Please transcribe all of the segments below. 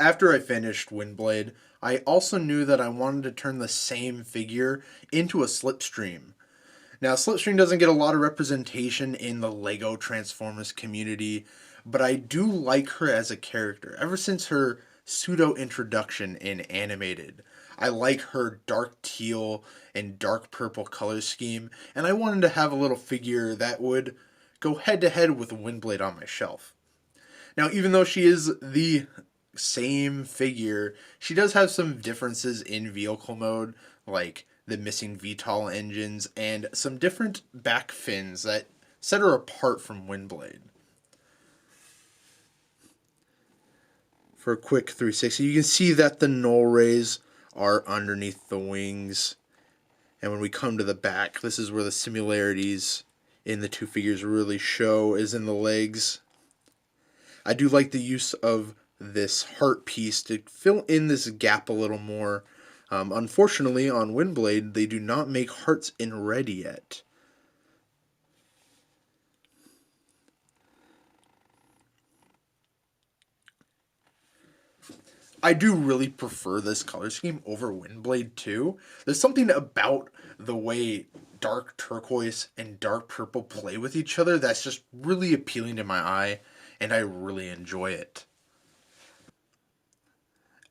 After I finished Windblade, I also knew that I wanted to turn the same figure into a Slipstream. Now, Slipstream doesn't get a lot of representation in the LEGO Transformers community, but I do like her as a character. Ever since her pseudo introduction in Animated, I like her dark teal and dark purple color scheme, and I wanted to have a little figure that would go head to head with Windblade on my shelf. Now, even though she is the same figure, she does have some differences in vehicle mode, like the missing VTOL engines and some different back fins that set her apart from Windblade. For a quick 360, you can see that the null rays are underneath the wings. And when we come to the back, this is where the similarities in the two figures really show, is in the legs. I do like the use of this heart piece to fill in this gap a little more. Unfortunately, on Windblade, they do not make hearts in red yet. I do really prefer this color scheme over Windblade 2. There's something about the way dark turquoise and dark purple play with each other that's just really appealing to my eye, and I really enjoy it.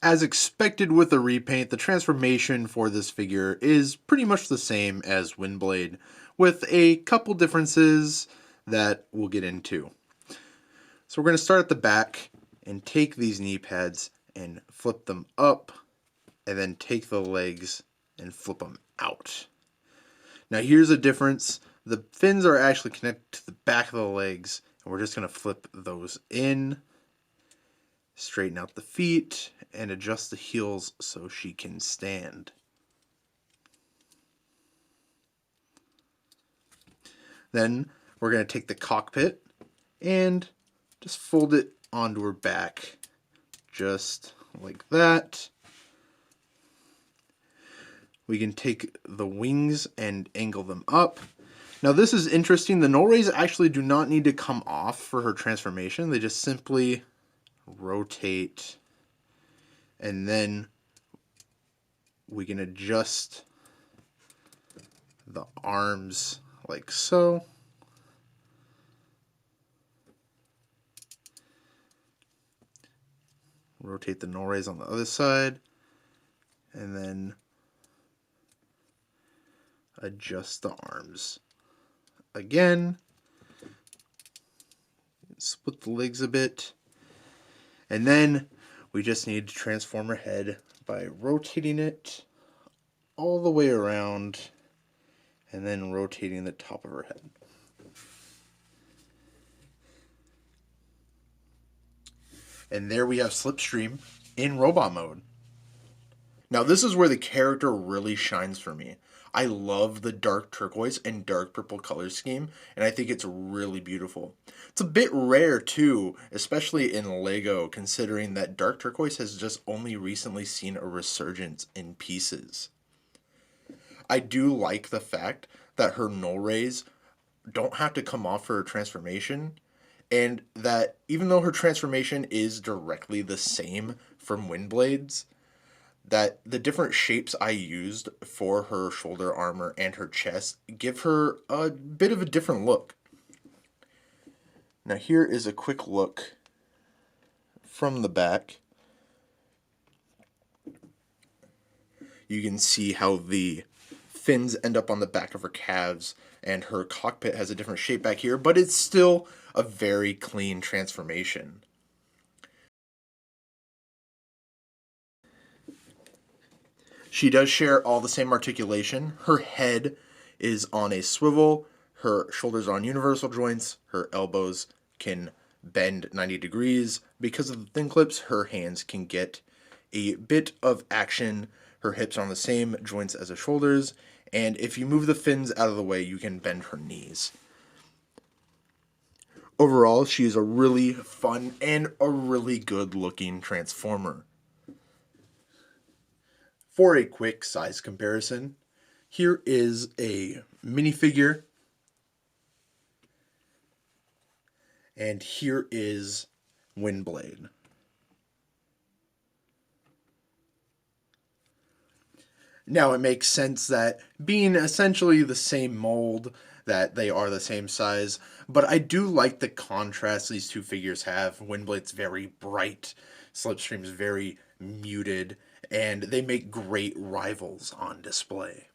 As expected with the repaint, the transformation for this figure is pretty much the same as Windblade, with a couple differences that we'll get into. So we're going to start at the back and take these knee pads and flip them up, and then take the legs and flip them out. Now here's a difference. The fins are actually connected to the back of the legs, and we're just going to flip those in, straighten out the feet, and adjust the heels so she can stand. Then we're going to take the cockpit and just fold it onto her back, just like that. We can take the wings and angle them up. Now this is interesting. The null rays actually do not need to come off for her transformation. They just simply rotate, and then we can adjust the arms like so. Rotate the null rays on the other side, and then adjust the arms again. Split the legs a bit, and then we just need to transform her head by rotating it all the way around and then rotating the top of her head. And there we have Slipstream in robot mode. Now this is where the character really shines for me. I love the dark turquoise and dark purple color scheme, and I think it's really beautiful. It's a bit rare too, especially in LEGO, considering that dark turquoise has just only recently seen a resurgence in pieces. I do like the fact that her null rays don't have to come off for her transformation, and that even though her transformation is directly the same from Windblade's, that the different shapes I used for her shoulder armor and her chest give her a bit of a different look. Now here is a quick look from the back. You can see how the fins end up on the back of her calves, and her cockpit has a different shape back here, but it's still a very clean transformation. She does share all the same articulation. Her head is on a swivel, her shoulders are on universal joints, her elbows can bend 90 degrees. Because of the thin clips, her hands can get a bit of action. Her hips are on the same joints as her shoulders, and if you move the fins out of the way, you can bend her knees. Overall, she is a really fun and a really good looking Transformer. For a quick size comparison, here is a minifigure, and here is Windblade. Now, it makes sense that being essentially the same mold, that they are the same size, but I do like the contrast these two figures have. Windblade's very bright, Slipstream's very muted, and they make great rivals on display.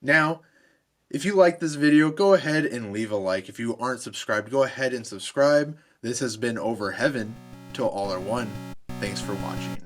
Now, if you like this video, go ahead and leave a like. If you aren't subscribed, go ahead and subscribe. This has been Over Heaven. Till all are one. Thanks for watching.